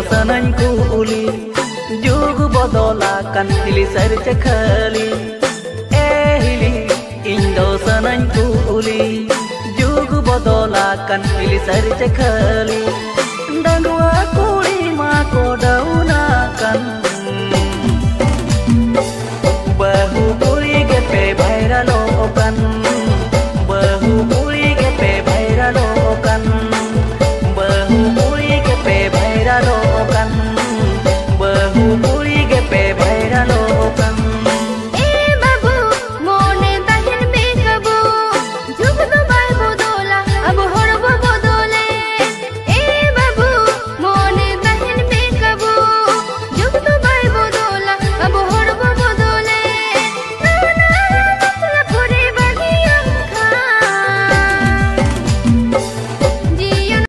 sanany kuli jug bodolakan pilih sar cekali hili indo sanany kuli jug bodolakan pilih sar cekali dan dua kuli mako daunakan